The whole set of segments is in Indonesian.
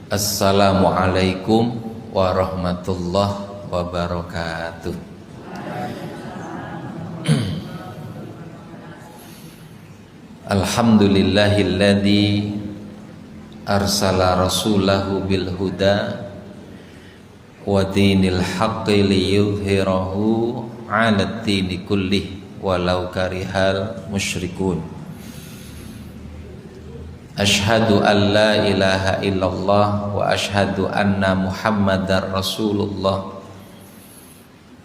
Assalamualaikum warahmatullahi wabarakatuh. Alhamdulillahilladzi arsala rasulahu bil huda wa dinil haqqi liyudhhirahu 'ala ad-dini kullih walau karihal musyrikun. Ashhadu an la ilaha illallah wa ashhadu anna Muhammadar Rasulullah.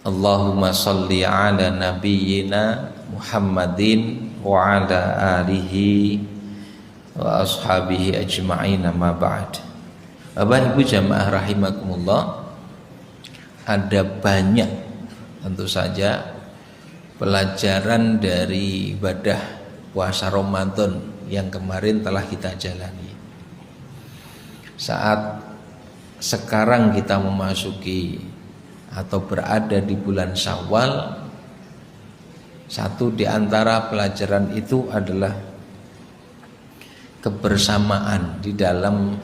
Allahumma salli ala nabiyyina Muhammadin wa ala alihi wa ashabihi ajma'in, amma ba'd. Bapak Ibu jamaah rahimakumullah, ada banyak tentu saja pelajaran dari ibadah puasa Ramadan yang kemarin telah kita jalani. Saat sekarang kita memasuki atau berada di bulan Syawal, satu di antara pelajaran itu adalah kebersamaan di dalam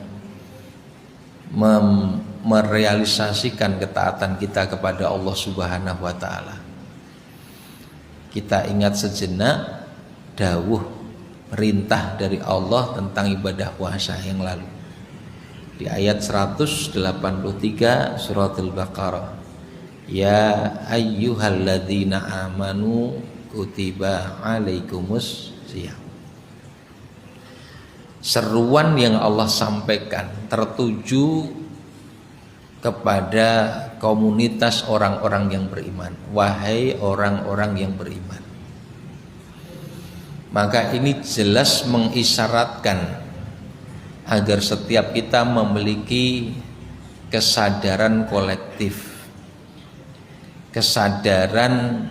merealisasikan ketaatan kita kepada Allah Subhanahu wa taala. Kita ingat sejenak dawuh perintah dari Allah tentang ibadah puasa yang lalu di ayat 183 surat Al-Baqarah. Ya ayyuhalladzina amanu kutiba alaikumus syiyam. Seruan yang Allah sampaikan tertuju kepada komunitas orang-orang yang beriman. Wahai orang-orang yang beriman. Maka ini jelas mengisyaratkan agar setiap kita memiliki kesadaran kolektif, kesadaran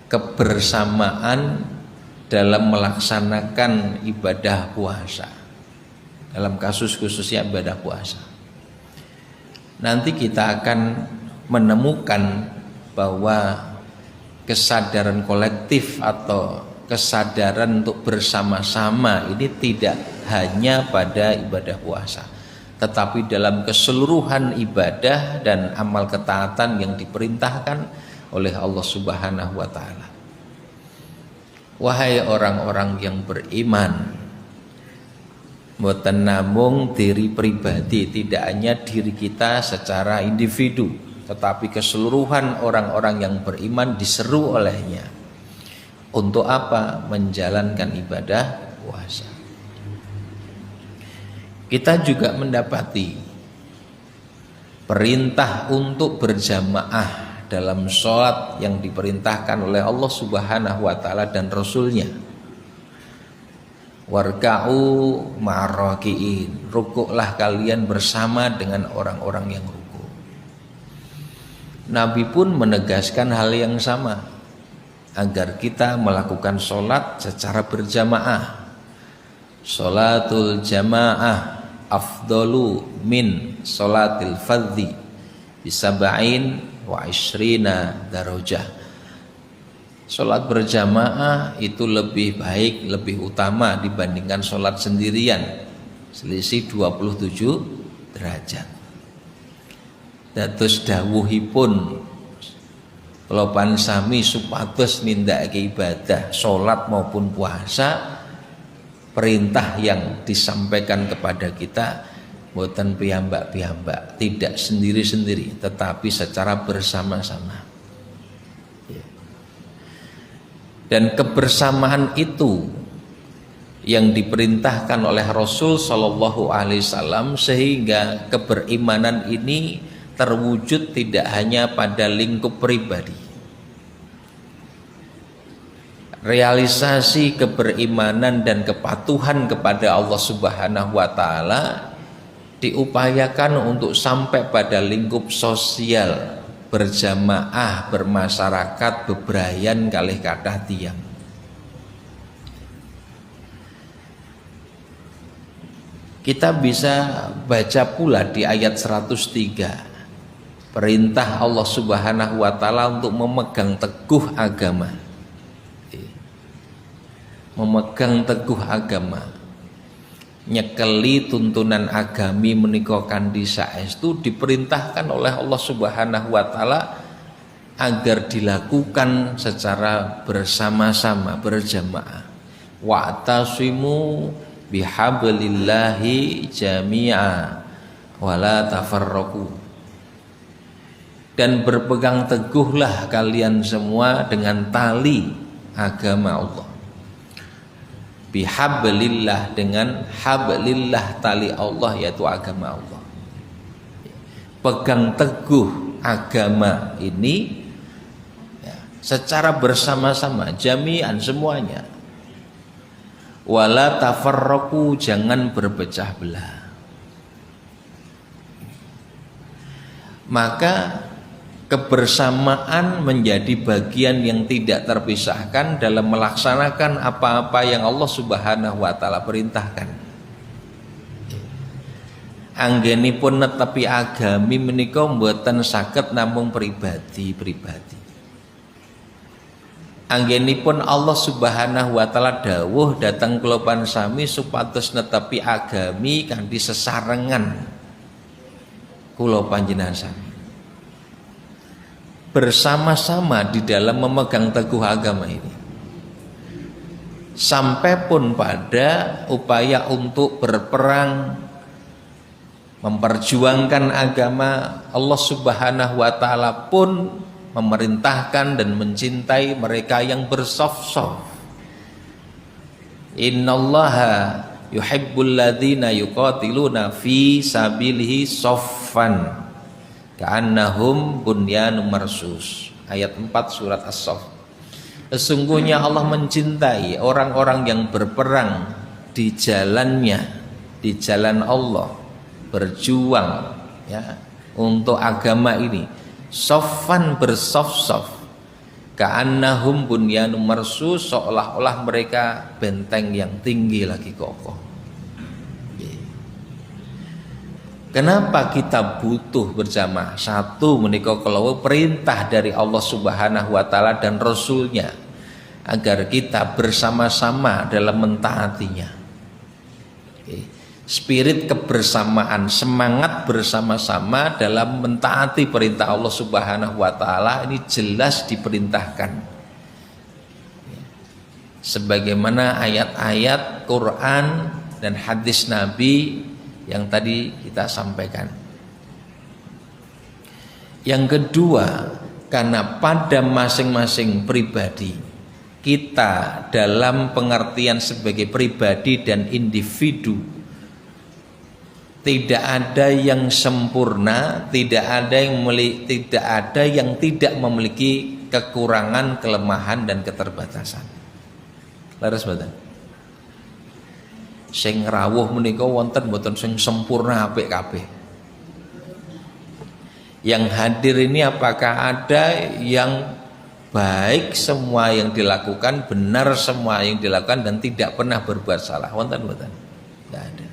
kebersamaan dalam melaksanakan ibadah puasa. Dalam kasus khususnya ibadah puasa, nanti kita akan menemukan bahwa kesadaran kolektif atau kesadaran untuk bersama-sama ini tidak hanya pada ibadah puasa, tetapi dalam keseluruhan ibadah dan amal ketaatan yang diperintahkan oleh Allah Subhanahu wa taala. Wahai orang-orang yang beriman, mboten namung diri pribadi, tidak hanya diri kita secara individu, tetapi keseluruhan orang-orang yang beriman diseru olehnya. Untuk apa? Menjalankan ibadah puasa. Kita juga mendapati perintah untuk berjamaah dalam sholat yang diperintahkan oleh Allah Subhanahu wa taala dan Rasulnya. Warka'u ma'arraki'in, rukuklah kalian bersama dengan orang-orang yang rukuk. Nabi pun menegaskan hal yang sama, agar kita melakukan sholat secara berjamaah. Sholatul jamaah afdalu min sholatil fadhi bisaba'in wa ishrina darajah. Sholat berjamaah itu lebih baik, lebih utama dibandingkan sholat sendirian, selisih 27 derajat. Dados dawuhipun kalau pansami supados nindakake ibadah sholat maupun puasa, perintah yang disampaikan kepada kita boten piyambak-piyambak, tidak sendiri-sendiri, tetapi secara bersama-sama. Dan kebersamaan itu yang diperintahkan oleh Rasul Shallallahu Alaihi Wasallam, sehingga keberimanan ini terwujud tidak hanya pada lingkup pribadi. Realisasi keberimanan dan kepatuhan kepada Allah Subhanahu wa taala diupayakan untuk sampai pada lingkup sosial, berjamaah, bermasyarakat, bebrayan kalih kathah tiyang. Kita bisa baca pula di ayat 103 perintah Allah Subhanahu wa taala untuk memegang teguh agama. Memegang teguh agama. nyekeli tuntunan agami menika kanthi saestu diperintahkan oleh Allah Subhanahu wa taala agar dilakukan secara bersama-sama, berjamaah. Wa'tasimu bihablillahi jami'a wala tafarraqu. Dan berpegang teguhlah kalian semua dengan tali agama Allah. Bihablillah, dengan hablillah, tali Allah yaitu agama Allah. Pegang teguh agama ini ya, secara bersama-sama, jami'an, semuanya. Wala tafarraqu, jangan berpecah belah. Maka kebersamaan menjadi bagian yang tidak terpisahkan dalam melaksanakan apa-apa yang Allah Subhanahu wa taala perintahkan. Anggenipun netepi agami menika mboten saged namung pribadi-pribadi. Anggenipun Allah Subhanahu wa taala dawuh dhateng kula sami supados netepi agami kanthi sesarengan kula panjenengan sami. Bersama-sama di dalam memegang teguh agama ini, sampai pun pada upaya untuk berperang memperjuangkan agama Allah Subhanahu wa taala pun memerintahkan dan mencintai mereka yang bersaf-saf. Innallaha yuhibbul ladzina yuqatiluna fi sabilihi saffan ka'annahum bunyanun marsus. Ayat 4 surat As-Saff. Sesungguhnya Allah mencintai orang-orang yang berperang di jalannya, di jalan Allah, berjuang ya untuk agama ini. Saffan, bersaf-saf. Ka'annahum bunyanun marsus, seolah-olah mereka benteng yang tinggi lagi kokoh. Kenapa kita butuh berjamaah? Satu, menika kalau perintah dari Allah Subhanahu wa taala dan Rasulnya agar kita bersama-sama dalam mentaatinya. Spirit kebersamaan, semangat bersama-sama dalam mentaati perintah Allah Subhanahu wa taala ini jelas diperintahkan. Sebagaimana ayat-ayat Quran dan hadis Nabi yang tadi kita sampaikan. Yang kedua, karena pada masing-masing pribadi kita dalam pengertian sebagai pribadi dan individu tidak ada yang sempurna, tidak ada yang tidak memiliki kekurangan, kelemahan dan keterbatasan. Leres mboten? Sing rawuh menika wonten mboten sing sempurna apik kabeh. Yang hadir ini apakah ada yang baik semua yang dilakukan, benar semua yang dilakukan dan tidak pernah berbuat salah? Wonten mboten? Tidak ada.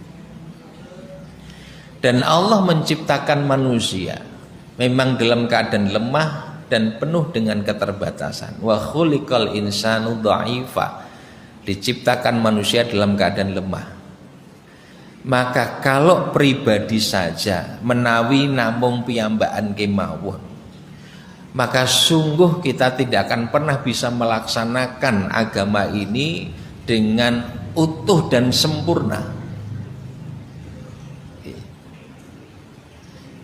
Dan Allah menciptakan manusia memang dalam keadaan lemah dan penuh dengan keterbatasan. Wa khuliqal insanu dha'ifa. Diciptakan manusia dalam keadaan lemah. Maka kalau pribadi saja menawi namung piyambakan kemawon, maka sungguh kita tidak akan pernah bisa melaksanakan agama ini dengan utuh dan sempurna.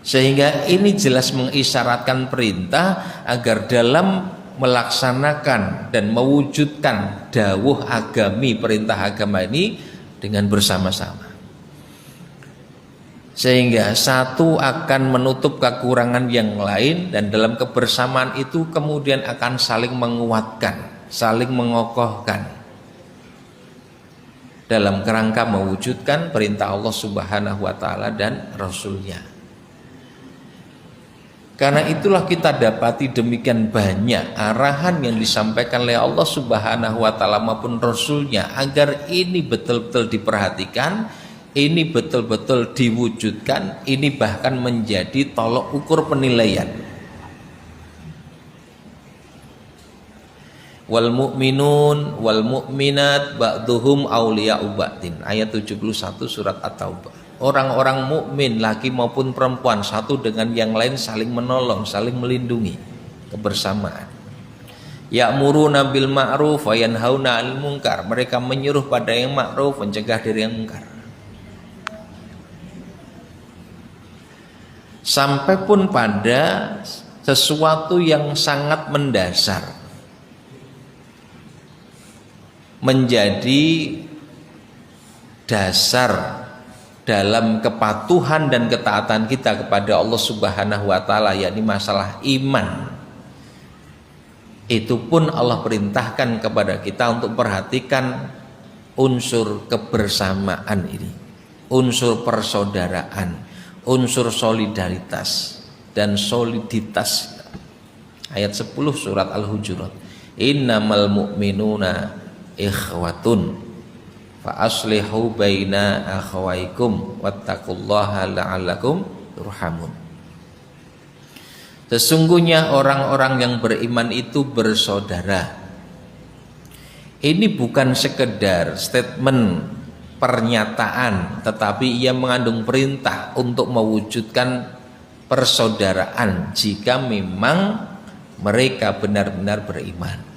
Sehingga ini jelas mengisyaratkan perintah agar dalam melaksanakan dan mewujudkan dawuh agami, perintah agama ini dengan bersama-sama. Sehingga satu akan menutup kekurangan yang lain dan dalam kebersamaan itu kemudian akan saling menguatkan, saling mengokohkan dalam kerangka mewujudkan perintah Allah Subhanahu wa taala dan Rasulnya. Karena itulah kita dapati demikian banyak arahan yang disampaikan oleh Allah Subhanahu wa taala maupun Rasulnya agar ini betul-betul diperhatikan, ini betul-betul diwujudkan, ini bahkan menjadi tolok ukur penilaian. wal mu'minun wal mu'minat ba'duhum awliya'u ba'din. Ayat 71 surat At-Taubah. Orang-orang mukmin laki maupun perempuan satu dengan yang lain saling menolong, saling melindungi, kebersamaan. Ya'muruna bil ma'ruf wa yanhauna 'anil munkar. Mereka menyuruh pada yang ma'ruf, mencegah dari yang munkar. Sampai pun pada sesuatu yang sangat mendasar, menjadi dasar dalam kepatuhan dan ketaatan kita kepada Allah Subhanahu wa taala, yakni masalah iman. Itu pun Allah perintahkan kepada kita untuk perhatikan unsur kebersamaan ini, unsur persaudaraan, unsur solidaritas dan soliditas. Ayat 10 surat Al-Hujurat. Innamal mu'minuna ikhwatun fa aslihu baina akhawaikum wattaqullaha la'allakum turhamun. Sesungguhnya orang-orang yang beriman itu bersaudara. Ini bukan sekedar statement pernyataan, tetapi ia mengandung perintah untuk mewujudkan persaudaraan jika memang mereka benar-benar beriman.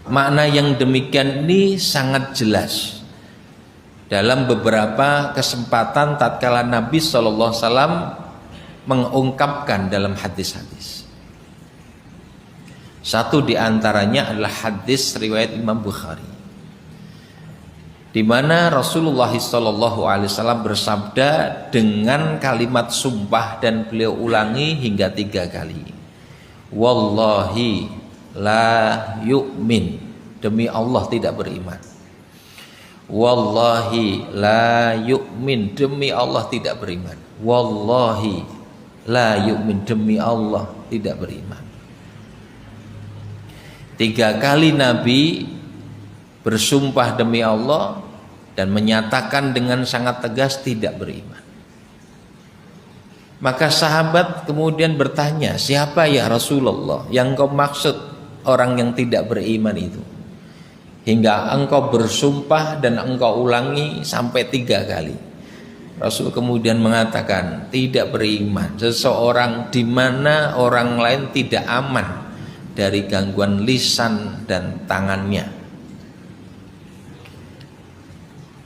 Makna yang demikian ini sangat jelas dalam beberapa kesempatan tatkala Nabi SAW mengungkapkan dalam hadis-hadis. Satu diantaranya adalah hadis riwayat Imam Bukhari, di mana Rasulullah SAW bersabda dengan kalimat sumpah dan beliau ulangi hingga 3 kali. Wallahi la yu'min, demi Allah tidak beriman. Wallahi la yu'min, demi Allah tidak beriman. Wallahi la yu'min, demi Allah tidak beriman. 3 kali Nabi bersumpah demi Allah dan menyatakan dengan sangat tegas tidak beriman. Maka sahabat kemudian bertanya, siapa ya Rasulullah yang kau maksud orang yang tidak beriman itu? Hingga engkau bersumpah dan engkau ulangi sampai 3 kali. Rasul kemudian mengatakan, tidak beriman seseorang di mana orang lain tidak aman dari gangguan lisan dan tangannya.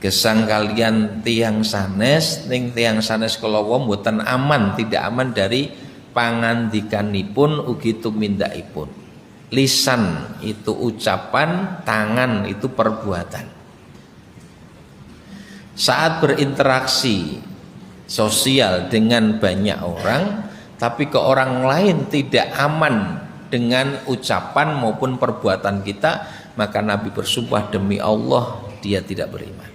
Gesang kalian tiang sanes, ning tiang sanes kalawa mboten aman, tidak aman dari pangandikanipun ugi tumindakipun. Lisan itu ucapan, tangan itu perbuatan. Saat berinteraksi sosial dengan banyak orang, tapi ke orang lain tidak aman dengan ucapan maupun perbuatan kita, maka Nabi bersumpah demi Allah dia tidak beriman.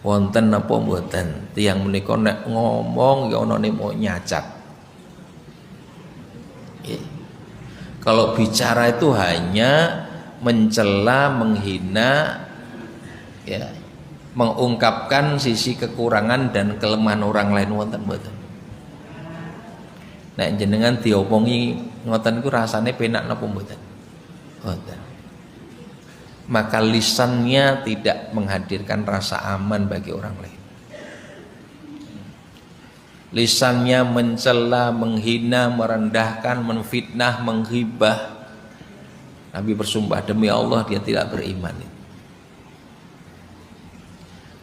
Wonten napa mboten tiyang menika nek ngomong ya ana mau nyacat. Kalau bicara itu hanya mencela, menghina, ya, mengungkapkan sisi kekurangan dan kelemahan orang lain, wonten mboten. Nek jenengan diomongi ngoten iku rasane penak napa mboten? Wonten. Maka lisannya tidak menghadirkan rasa aman bagi orang lain. Lisannya mencela, menghina, merendahkan, menfitnah, menghibah. Nabi bersumpah demi Allah dia tidak beriman.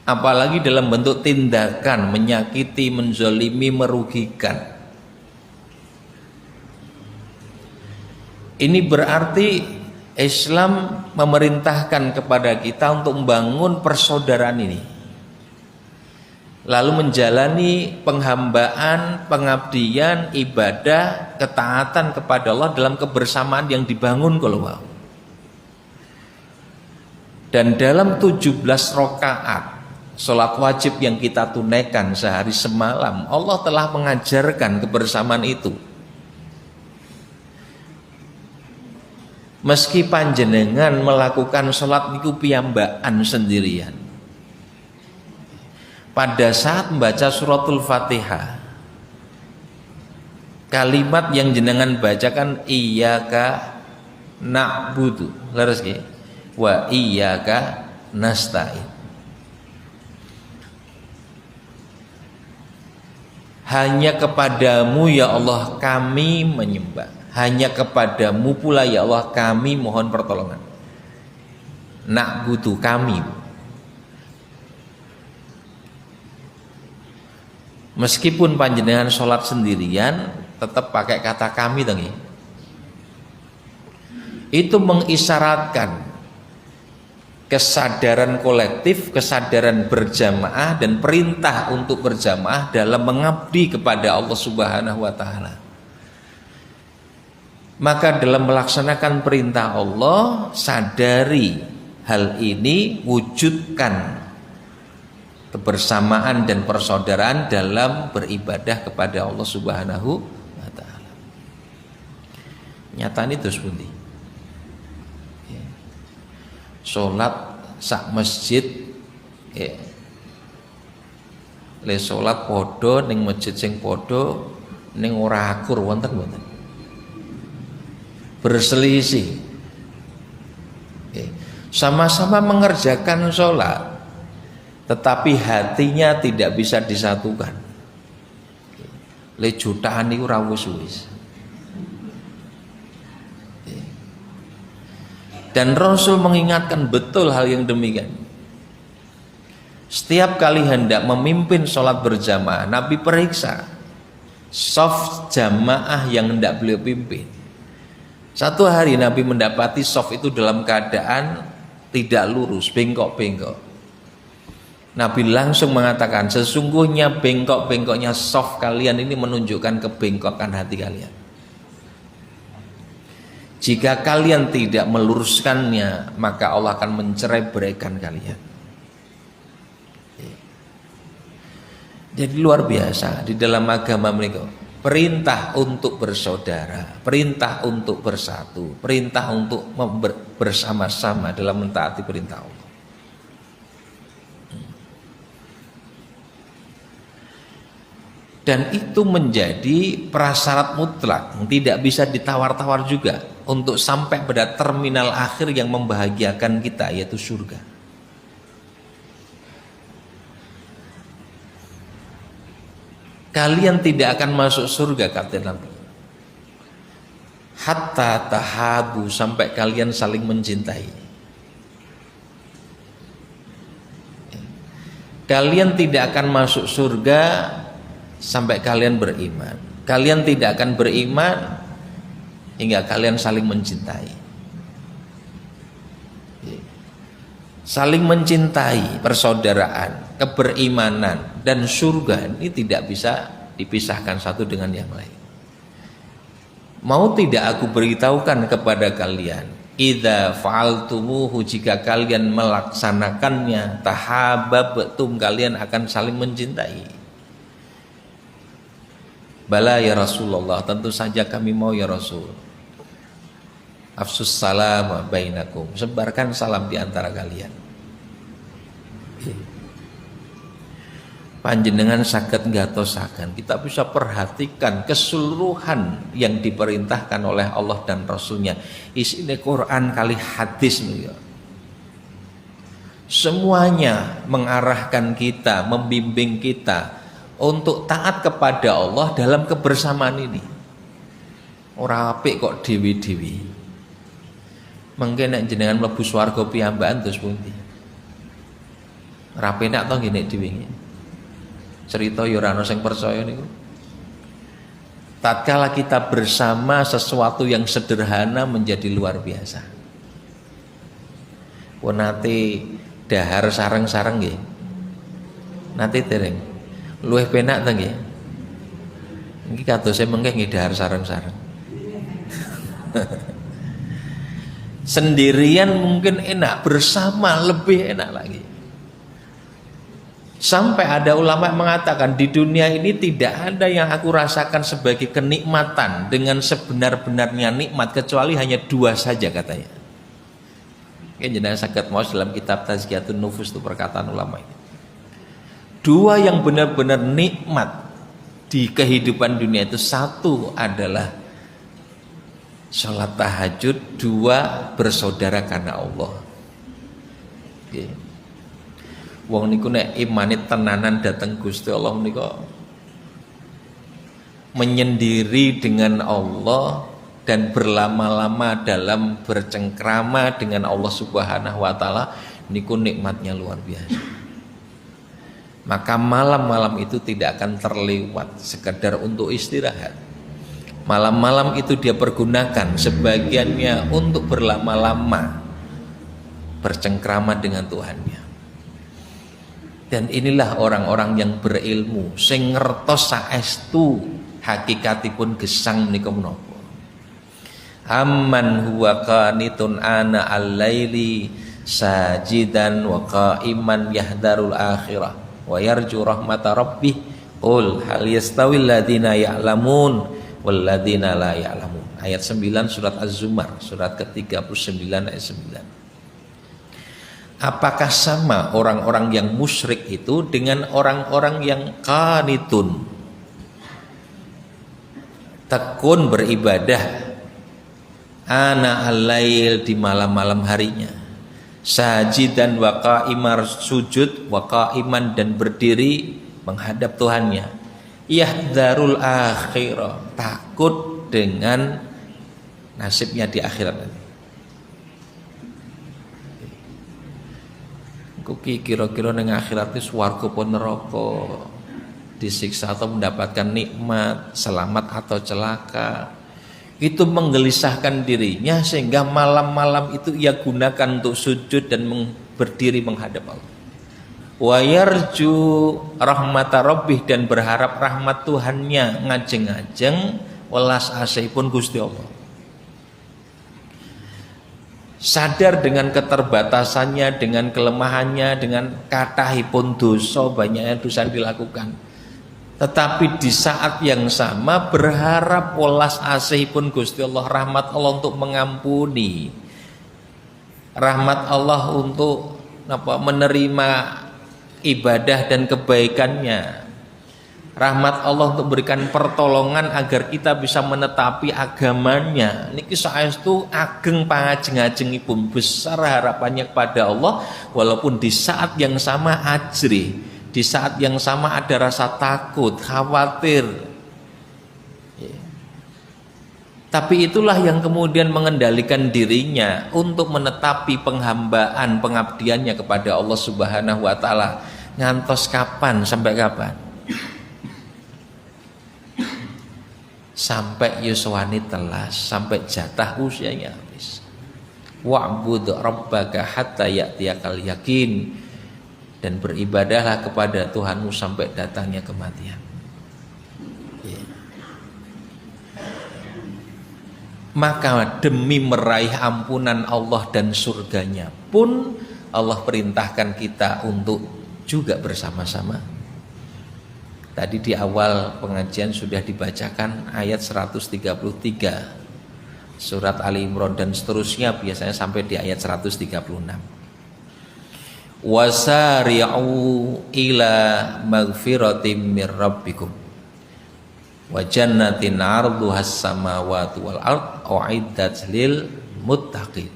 Apalagi dalam bentuk tindakan menyakiti, menzalimi, merugikan. Ini berarti Islam memerintahkan kepada kita untuk membangun persaudaraan ini, lalu menjalani penghambaan, pengabdian, ibadah, ketaatan kepada Allah dalam kebersamaan yang dibangun kalau mau. Dan dalam 17 rakaat sholat wajib yang kita tunaikan sehari semalam, Allah telah mengajarkan kebersamaan itu. Meski panjenengan melakukan sholat niku piyambakan sendirian, pada saat membaca suratul Fatihah Kalimat yang jenengan bacakan iyyaka na'budu, leres nggih? Wa iyyaka nasta'in. Hanya kepadamu ya Allah kami menyembah. Hanya kepadamu pula ya Allah kami mohon pertolongan. Na'budu kami. Meskipun panjenengan sholat sendirian tetap pakai kata kami tengi. Itu mengisyaratkan kesadaran kolektif, kesadaran berjamaah dan perintah untuk berjamaah dalam mengabdi kepada Allah Subhanahu wa taala. Maka dalam melaksanakan perintah Allah, sadari hal ini, wujudkan kebersamaan dan persaudaraan dalam beribadah kepada Allah Subhanahu wa taala. Nyatane terus pundi? Salat sak masjid le salat padha ning masjid sing padha ning ora akur wonten mboten? Berselisih. Sama-sama mengerjakan sholat, tetapi hatinya tidak bisa disatukan. Le jutaan niku ra wis-wis. Dan Rasul mengingatkan betul hal yang demikian. Setiap kali hendak memimpin sholat berjamaah, Nabi periksa shaf jamaah yang hendak beliau pimpin. Satu hari Nabi mendapati shaf itu dalam keadaan tidak lurus, bengkok-bengkok. Nabi langsung mengatakan, sesungguhnya bengkok-bengkoknya shaf kalian ini menunjukkan kebengkokan hati kalian. Jika kalian tidak meluruskannya, maka Allah akan mencerai-beraikan kalian. Jadi luar biasa di dalam agama mereka. Perintah untuk bersaudara, perintah untuk bersatu, perintah untuk bersama-sama dalam mentaati perintah Allah. Dan itu menjadi prasyarat mutlak, tidak bisa ditawar-tawar juga untuk sampai pada terminal akhir yang membahagiakan kita, yaitu surga. Kalian tidak akan masuk surga kata Nabi, hatta tahabu, sampai kalian saling mencintai. Kalian tidak akan masuk surga sampai kalian beriman. Kalian tidak akan beriman hingga kalian saling mencintai. Saling mencintai, persaudaraan, keberimanan dan surga ini tidak bisa dipisahkan satu dengan yang lain. Mau tidak aku beritahukan kepada kalian, idza fa'altumuhu, jika kalian melaksanakannya, tahabbtum, kalian akan saling mencintai. Bala ya Rasulullah, tentu saja kami mau ya Rasul. Afsus salam bainakum, sebarkan salam di antara kalian. Panjenengan saged ngatosaken, kita bisa perhatikan keseluruhan yang diperintahkan oleh Allah dan Rasulnya. Isine Quran kali hadis nih. Semuanya mengarahkan kita, membimbing kita untuk taat kepada Allah dalam kebersamaan ini. Ora apik kok dewi-dewi. Mengke nek jenengan mlebu swarga piyambakan terus pundi? Ora penak to nggih nek dhewe. Cerita ya ora ana sing percaya niku. Tatkala kita bersama, sesuatu yang sederhana menjadi luar biasa. Pun nate dahar sareng-sareng nggih. Nate dereng. Luwih penak to nggih. Iki kadose mengke nggih dahar sareng-sareng. Sendirian mungkin enak, bersama lebih enak lagi. Sampai ada ulama yang mengatakan di dunia ini tidak ada yang aku rasakan sebagai kenikmatan dengan sebenar-benarnya nikmat kecuali hanya dua saja katanya. Ini jenengan saged maos dalam kitab Tazkiyatun Nufus itu perkataan ulama ini. Dua yang benar-benar nikmat di kehidupan dunia itu, satu adalah sholat tahajud, dua bersaudara karena Allah. Okay. Wong niku nek imane tenanan dateng Gusti Allah niku menyendiri dengan Allah dan berlama-lama dalam bercengkrama dengan Allah Subhanahu wa taala, niku nikmatnya luar biasa. Maka malam-malam itu tidak akan terlewat sekedar untuk istirahat. Malam-malam itu dia pergunakan sebagiannya untuk berlama-lama bercengkrama dengan Tuhannya. Dan inilah orang-orang yang berilmu sing ngertos saestu hakikatipun gesang menika menapa. Amman huwa qanitun ana al-laili sajidan wa qa'iman yahdharul akhirah wa yarju rahmata rabbih qul hal yastawil ladzina ya'lamun wal ladzina la ya'lamun. Ayat 9 surat Az-Zumar, surat ke-39 ayat 9. Apakah sama orang-orang yang musyrik itu dengan orang-orang yang qanitun, tekun beribadah, ana al-lail di malam-malam harinya, sajidan wa qa'imar sujud wa qa'iman dan berdiri menghadap Tuhannya, yahdharul akhirah takut dengan nasibnya di akhirat nanti. Kuki kira-kira ning akhirat itu swarga apa neraka, disiksa atau mendapatkan nikmat, selamat atau celaka. Itu menggelisahkan dirinya sehingga malam-malam itu ia gunakan untuk sujud dan berdiri menghadap Allah. Wa yarju rahmata rabbih dan berharap rahmat Tuhannya, ngajeng-ngajeng welas asihipun Gusti Allah. Sadar dengan keterbatasannya, dengan kelemahannya, dengan kathahipun dosa, banyaknya dosa yang dilakukan. Tetapi di saat yang sama berharap welas asihipun Gusti Allah, rahmat Allah untuk mengampuni, rahmat Allah untuk menerima ibadah dan kebaikannya, rahmat Allah untuk berikan pertolongan agar kita bisa menetapi agamanya. Niki saestu ageng pangajeng-ajengipun, besar harapannya kepada Allah, walaupun di saat yang sama ajri, di saat yang sama ada rasa takut, khawatir. Tapi itulah yang kemudian mengendalikan dirinya untuk menetapi penghambaan, pengabdiannya kepada Allah Subhanahu wa taala. Ngantos kapan, sampai kapan? Sampai yuswani telas, sampai jatah usianya habis. Wa'bud rabbaka hatta ya'tiyakal yakin, dan beribadahlah kepada Tuhanmu sampai datangnya kematian. Maka demi meraih ampunan Allah dan surganya pun Allah perintahkan kita untuk juga bersama-sama. Tadi di awal pengajian sudah dibacakan ayat 133 surat Ali Imran dan seterusnya, biasanya sampai di ayat 136. Wasari'u ila maghfiratim mir rabbikum wa jannatin 'arduhas samawati wal ard u'iddat lil muttaqin.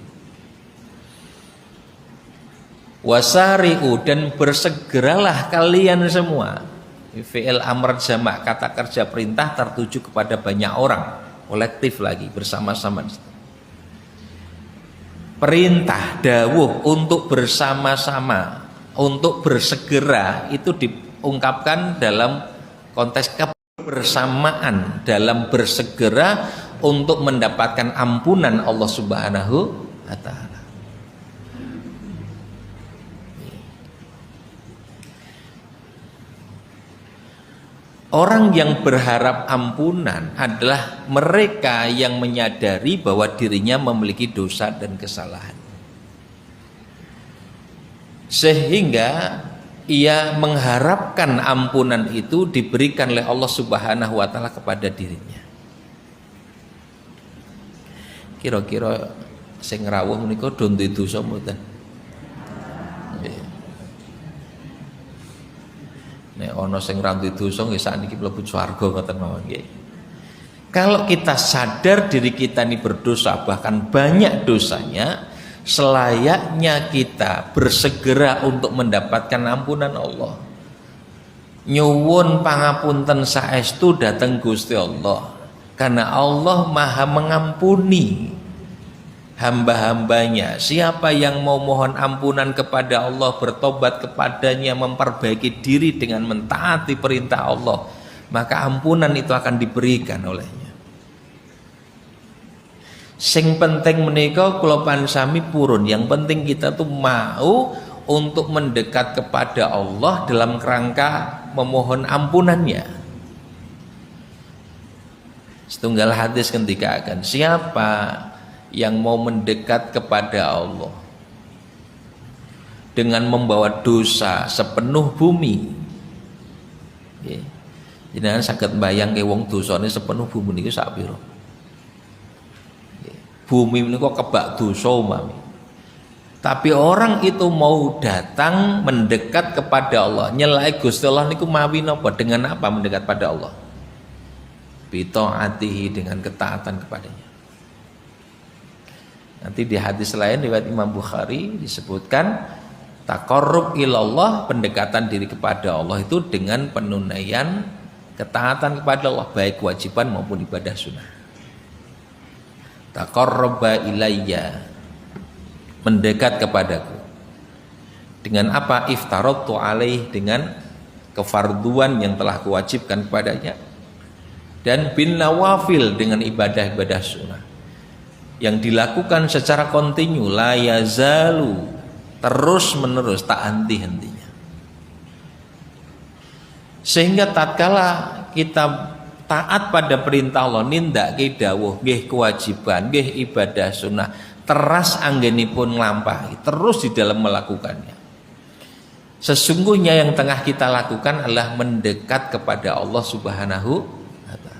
Wasari'u dan bersegeralah kalian semua. Fi'il amr jamak, kata kerja perintah tertuju kepada banyak orang, kolektif lagi, bersama-sama. Perintah dawuh untuk bersama-sama, untuk bersegera, itu diungkapkan dalam konteks kebersamaan, dalam bersegera untuk mendapatkan ampunan Allah Subhanahu wa ta'ala. Orang yang berharap ampunan adalah mereka yang menyadari bahwa dirinya memiliki dosa dan kesalahan, sehingga ia mengharapkan ampunan itu diberikan oleh Allah Subhanahu wa ta'ala kepada dirinya. Kira-kira sing rawuh menika do duwe dosa mboten? Nek ana sing ra duwe dosa nggih sakniki mlebu swarga ngoten mawon nggih. Kalau kita sadar diri kita ini berdosa, bahkan banyak dosanya, selayaknya kita bersegera untuk mendapatkan ampunan Allah. Nyuwun pangapunten saestu dateng Gusti Allah, karena Allah Maha mengampuni hamba-hambanya. Siapa yang mau mohon ampunan kepada Allah, bertobat kepadanya, memperbaiki diri dengan mentaati perintah Allah, maka ampunan itu akan diberikan olehnya. Sing penting menika kula pansami purun, yang penting kita tuh mau untuk mendekat kepada Allah dalam kerangka memohon ampunannya. Setunggal hadis ketika akan siapa yang mau mendekat kepada Allah dengan membawa dosa sepenuh bumi, jenengan saged bayang ke wong dosane sepenuh bumi niku sak pira? Bumi ini kok kebak dosa umami. Tapi orang itu mau datang mendekat kepada Allah, nyelai Gusti Allah niku mawi napa? Dengan apa mendekat pada Allah? Bitaatihi, dengan ketaatan kepadanya. Nanti di hadis lain riwayat Imam Bukhari disebutkan taqarrub ilallah, pendekatan diri kepada Allah itu dengan penunaian ketaatan kepada Allah, baik kewajiban maupun ibadah sunnah. Taqarraba ilayya, mendekat kepadaku. Dengan apa? Iftaratu alaih, dengan kefarduan yang telah kewajibkan kepadanya. Dan bin nawafil, dengan ibadah-ibadah sunnah yang dilakukan secara kontinu, la yazalu, terus menerus, tak henti-hentinya. Sehingga tatkala kita taat pada perintah Allah, nindakake dawuh, nggih kewajiban, nggih ibadah sunnah, teras anggenipun nglampahi, terus di dalam melakukannya. Sesungguhnya yang tengah kita lakukan adalah mendekat kepada Allah Subhanahu wa taala.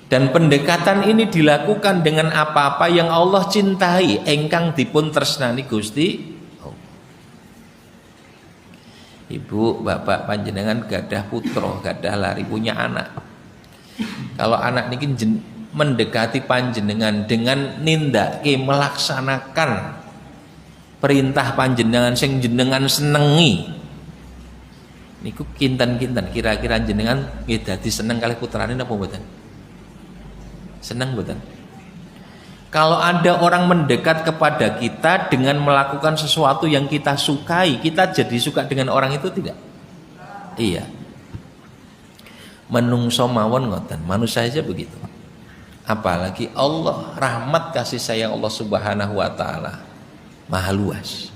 Dan pendekatan ini dilakukan dengan apa-apa yang Allah cintai, engkang dipun tresnani Gusti. Ibu, bapak panjenengan gadah putra, gadah lari, punya anak. Kalau anak niki mendekati panjenengan dengan nindake, melaksanakan perintah panjenengan sing jenengan senengi, niku kinten-kinten kira-kira jenengan nggih dadi seneng kalih putrane napa mboten? Seneng mboten? Kalau ada orang mendekat kepada kita dengan melakukan sesuatu yang kita sukai, kita jadi suka dengan orang itu tidak? Iya. Menungso mawon ngoten, manusia saja begitu. Apalagi Allah, rahmat kasih sayang Allah Subhanahu wa taala maha luas.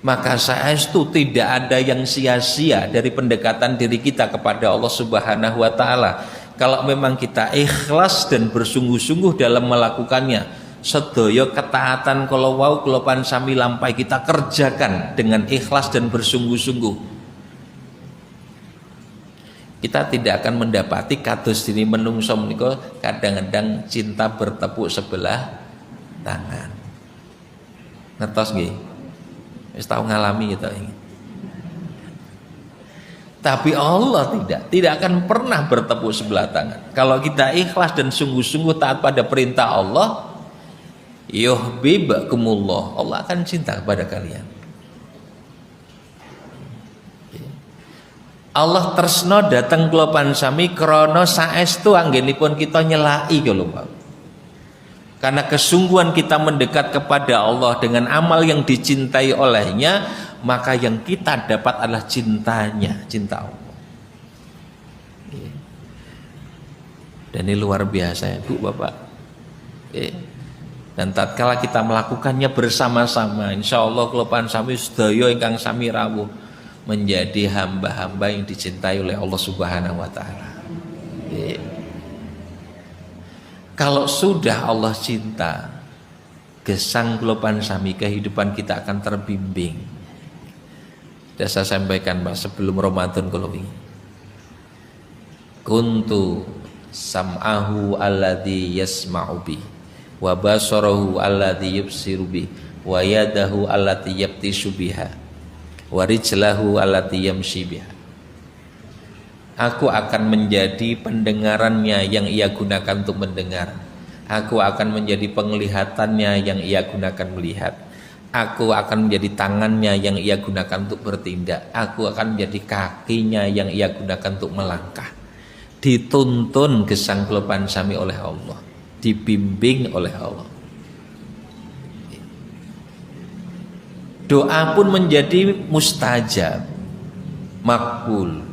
Maka saestu tidak ada yang sia-sia dari pendekatan diri kita kepada Allah Subhanahu wa taala. Kalau memang kita ikhlas dan bersungguh-sungguh dalam melakukannya, sedaya ketaatan kalau wau kula pansami lampahi kita kerjakan dengan ikhlas dan bersungguh-sungguh, kita tidak akan mendapati kados dini menungso menika kadang-kadang cinta bertepuk sebelah tangan. Ngertos nggih? Wis tau ngalami gitu. Tapi Allah tidak akan pernah bertepuk sebelah tangan. Kalau kita ikhlas dan sungguh-sungguh taat pada perintah Allah, yuhibbukumullah, Allah akan cinta kepada kalian. Allah tresno dateng kula pansami krana saestu anggenipun kita nyelaki kula. Karena kesungguhan kita mendekat kepada Allah dengan amal yang dicintai olehnya, maka yang kita dapat adalah cintanya, cinta Allah. Dan ini luar biasa ya Bu, Bapak. Dan tatkala kita melakukannya bersama-sama, insya Allah kelopan sami sedaya ingkang sami rawuh menjadi hamba-hamba yang dicintai oleh Allah Subhanahu wa taala. Kalau sudah Allah cinta, gesang kelopan sami, kehidupan kita akan terbimbing. Sudah saya sampaikan Pak sebelum Ramadan kalau ini. Kuntu sam'ahu alladhi yasma'u bi wa basarahu alladhi yubsiru bi wa yadahu allati yabtishu biha wa rijlahu allati yamshi biha. Aku akan menjadi pendengarannya yang ia gunakan untuk mendengar. Aku akan menjadi penglihatannya yang ia gunakan melihat. Aku akan menjadi tangannya yang ia gunakan untuk bertindak. Aku akan menjadi kakinya yang ia gunakan untuk melangkah. Dituntun gesang kelopan sami oleh Allah, dibimbing oleh Allah. Doa pun menjadi mustajab, makbul.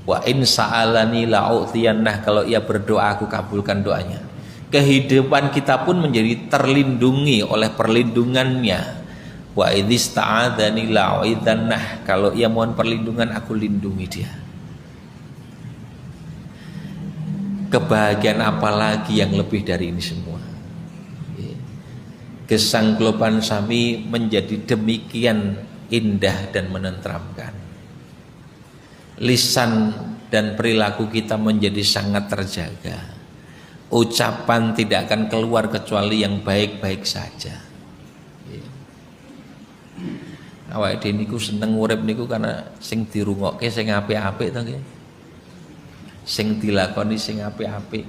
Wa in sa'alani la'utiyannah, kalau ia berdoa aku kabulkan doanya. Kehidupan kita pun menjadi terlindungi oleh perlindungannya. Wa idhista'adhani la'uidhannah, kalau ia mohon perlindungan aku lindungi dia. Kebahagiaan apa lagi yang lebih dari ini semua? Gesang kelopan sami menjadi demikian indah dan menenteramkan. Lisan dan perilaku kita menjadi sangat terjaga. Ucapan tidak akan keluar kecuali yang baik-baik saja. Awake dhewe niku seneng urip niku karena sing dirungokke sing apik-apik to nggih. Sing dilakoni sing apik-apik.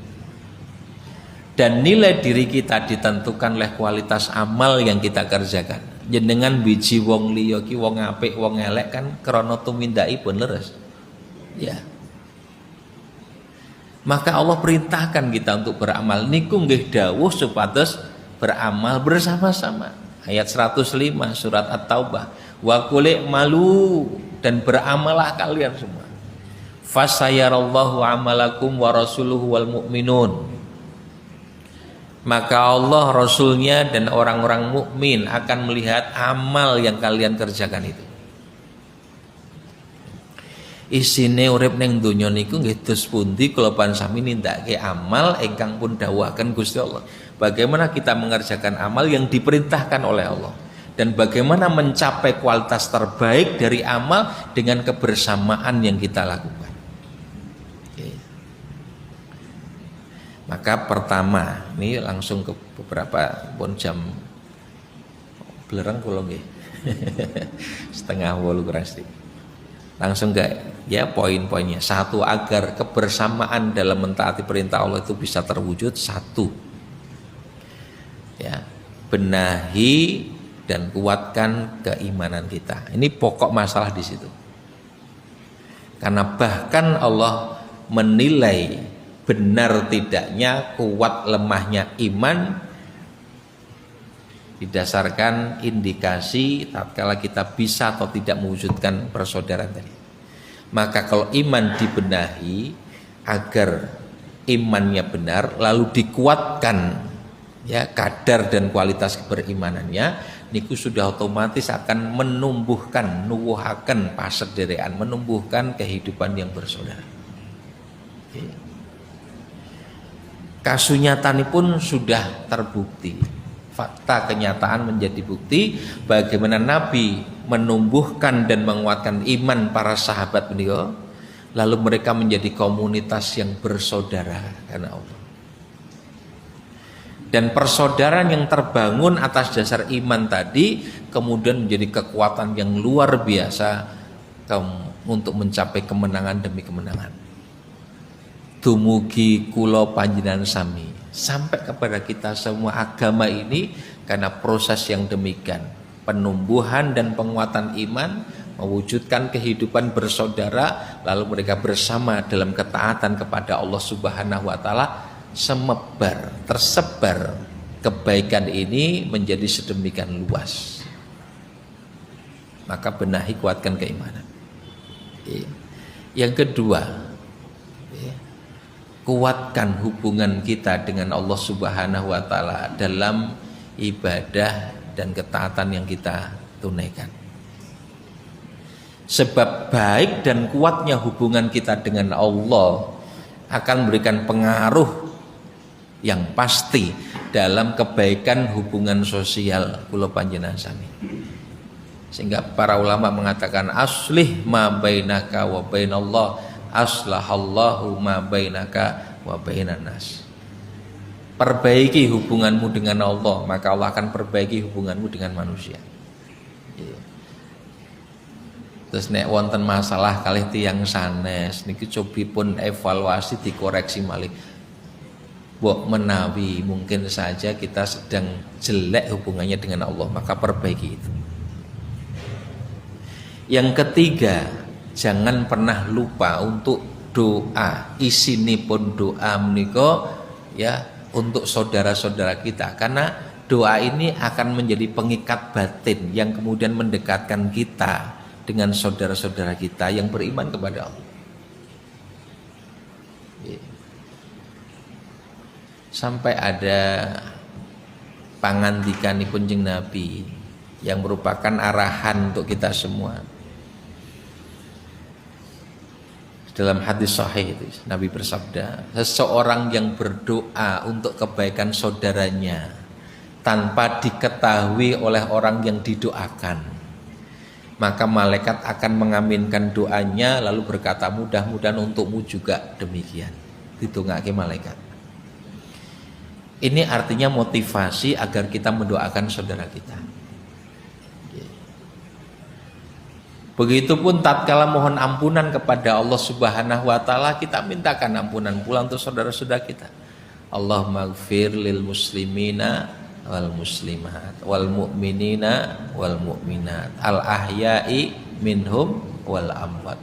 Dan nilai diri kita ditentukan oleh kualitas amal yang kita kerjakan. Jenengan biji wong liya ki wong apik wong elek kan krana tumindakipun leres. Ya. Maka Allah perintahkan kita untuk beramal. Niku nggih dawuh supados beramal bersama-sama. Ayat 105 surat At-Taubah. Wa qul malu, dan beramalah kalian semua. Fasayarallahu amalakum wa rasuluhu wal mu'minun. Maka Allah, Rasulnya dan orang-orang mukmin akan melihat amal yang kalian kerjakan itu. Isine urip ning donya niku nggih dos pundi kula pansami nindakake amal ingkang pun dawuhaken Gusti Allah. Bagaimana kita mengerjakan amal yang diperintahkan oleh Allah, dan bagaimana mencapai kualitas terbaik dari amal dengan kebersamaan yang kita lakukan. Oke. Maka pertama, ini langsung ke beberapa pun jam belerang kula nggih. Setengah 8 kurang sedikit. Langsung ke ya poin-poinnya. Satu, agar kebersamaan dalam mentaati perintah Allah itu bisa terwujud. Satu, ya, benahi dan kuatkan keimanan kita. Ini pokok masalah di situ. Karena bahkan Allah menilai benar tidaknya, kuat lemahnya iman didasarkan indikasi tatkala kita bisa atau tidak mewujudkan persaudaraan tadi. Maka kalau iman dibenahi agar imannya benar, lalu dikuatkan ya kadar dan kualitas berimanannya, niku sudah otomatis akan menumbuhkan, nuwuhaken pasederekan, menumbuhkan kehidupan yang bersaudara. Kasunyatanipun sudah terbukti. Fakta kenyataan menjadi bukti bagaimana Nabi menumbuhkan dan menguatkan iman para sahabat beliau, lalu mereka menjadi komunitas yang bersaudara karena Allah. Dan persaudaraan yang terbangun atas dasar iman tadi kemudian menjadi kekuatan yang luar biasa untuk mencapai kemenangan demi kemenangan. Dumugi kula panjenengan sami, sampai kepada kita semua agama ini karena proses yang demikian, penumbuhan dan penguatan iman, mewujudkan kehidupan bersaudara, lalu mereka bersama dalam ketaatan kepada Allah Subhanahu wa taala, semebar, tersebar kebaikan ini menjadi sedemikian luas. Maka benahi, kuatkan keimanan. Yang kedua, kuatkan hubungan kita dengan Allah Subhanahu wa taala dalam ibadah dan ketaatan yang kita tunaikan. Sebab baik dan kuatnya hubungan kita dengan Allah akan memberikan pengaruh yang pasti dalam kebaikan hubungan sosial kula panjenengan sami. Sehingga para ulama mengatakan aslih ma bainaka wa bainallah aslahallahu ma bainaka wa bainan nas. Perbaiki hubunganmu dengan Allah, maka Allah akan perbaiki hubunganmu dengan manusia. Terus nek wonten masalah kalih tiyang sanes niki cobi pun evaluasi dikoreksi malih. Mbok menawi mungkin saja kita sedang jelek hubungannya dengan Allah, maka perbaiki itu. Yang ketiga, jangan pernah lupa untuk doa. Isinipun doa menika ya untuk saudara-saudara kita, karena doa ini akan menjadi pengikat batin yang kemudian mendekatkan kita dengan saudara-saudara kita yang beriman kepada Allah. Sampai ada pangandikanipun Kanjeng Nabi yang merupakan arahan untuk kita semua. Dalam hadis sahih itu Nabi bersabda, seseorang yang berdoa untuk kebaikan saudaranya tanpa diketahui oleh orang yang didoakan, maka malaikat akan mengaminkan doanya lalu berkata, mudah-mudahan untukmu juga demikian. Ditungake malaikat. Ini artinya motivasi agar kita mendoakan saudara kita. Begitupun tatkala mohon ampunan kepada Allah Subhanahu wa taala, kita mintakan ampunan pula untuk saudara-saudara kita. Allahumma ighfir lil muslimina wal muslimat wal mu'minina wal mu'minat al ahya'i minhum wal amwat.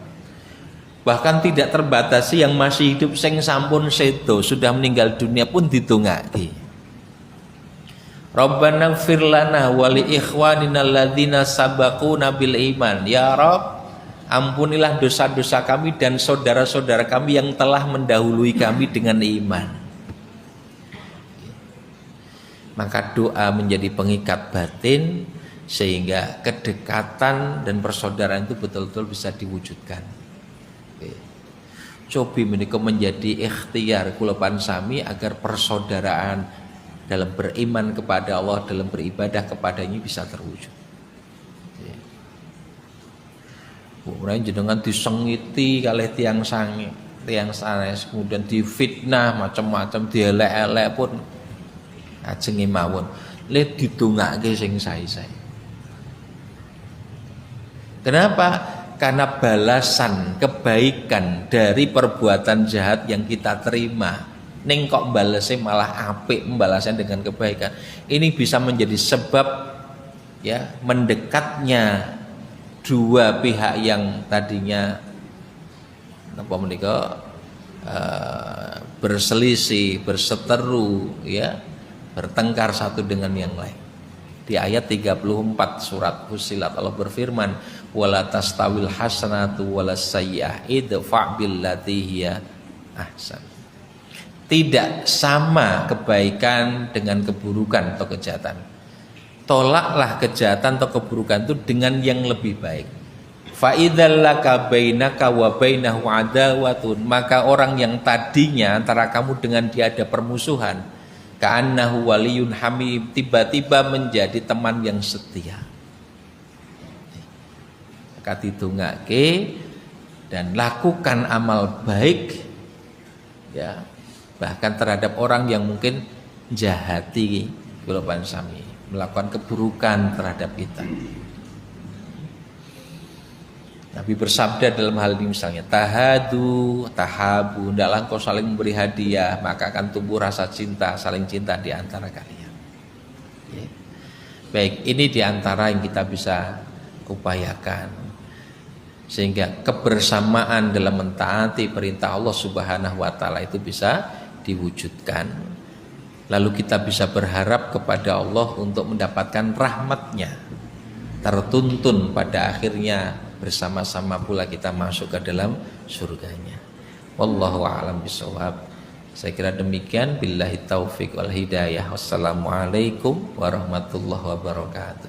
Bahkan tidak terbatasi yang masih hidup sing sampun sedo sudah meninggal dunia pun ditungaki. Rabbana ighfir lana wa li ikhwanina alladzina sabaquna bil iman. Ya Rabb, ampunilah dosa-dosa kami dan saudara-saudara kami yang telah mendahului kami dengan iman. Maka doa menjadi pengikat batin sehingga kedekatan dan persaudaraan itu betul-betul bisa diwujudkan. Cobi menika menjadi ikhtiar kula pansami agar persaudaraan dalam beriman kepada Allah, dalam beribadah kepadanya bisa terwujud. Kemudian jenengan disengiti kalih tiang sange, tiang sanes, kemudian difitnah macam-macam, dielek-elek pun ajeng mawon. Le didongake sing sae-sae. Kenapa? Karena balasan kebaikan dari perbuatan jahat yang kita terima, ning kok balesnya malah apik, membalasnya dengan kebaikan. Ini bisa menjadi sebab ya mendekatnya dua pihak yang tadinya apa menika berselisih, berseteru, ya bertengkar satu dengan yang lain. Di ayat 34 surat Fussilat Allah berfirman, wala tastawil hasanatu walas sayyi'ah idfa' billati hiya ahsan. Tidak sama kebaikan dengan keburukan atau kejahatan. Tolaklah kejahatan atau keburukan itu dengan yang lebih baik. Fa idzal laka bainaka wa bainahu adawatun, maka orang yang tadinya antara kamu dengan dia ada permusuhan, ka'annahu waliyun hamim, tiba-tiba menjadi teman yang setia. Maka ditungake dan lakukan amal baik ya, bahkan terhadap orang yang mungkin jahati kula pansami, melakukan keburukan terhadap kita. Nabi bersabda dalam hal ini misalnya, tahadu, tahabu, hendaklah kau saling memberi hadiah, maka akan tumbuh rasa cinta, saling cinta di antara kalian. Ya. Baik, ini di antara yang kita bisa upayakan sehingga kebersamaan dalam mentaati perintah Allah Subhanahu wa taala itu bisa diwujudkan. Lalu kita bisa berharap kepada Allah untuk mendapatkan rahmat-Nya, tertuntun pada akhirnya bersama-sama pula kita masuk ke dalam surganya. Wallahu a'lam bishawab. Saya kira demikian. Billahi taufik wal hidayah. Wassalamualaikum warahmatullahi wabarakatuh.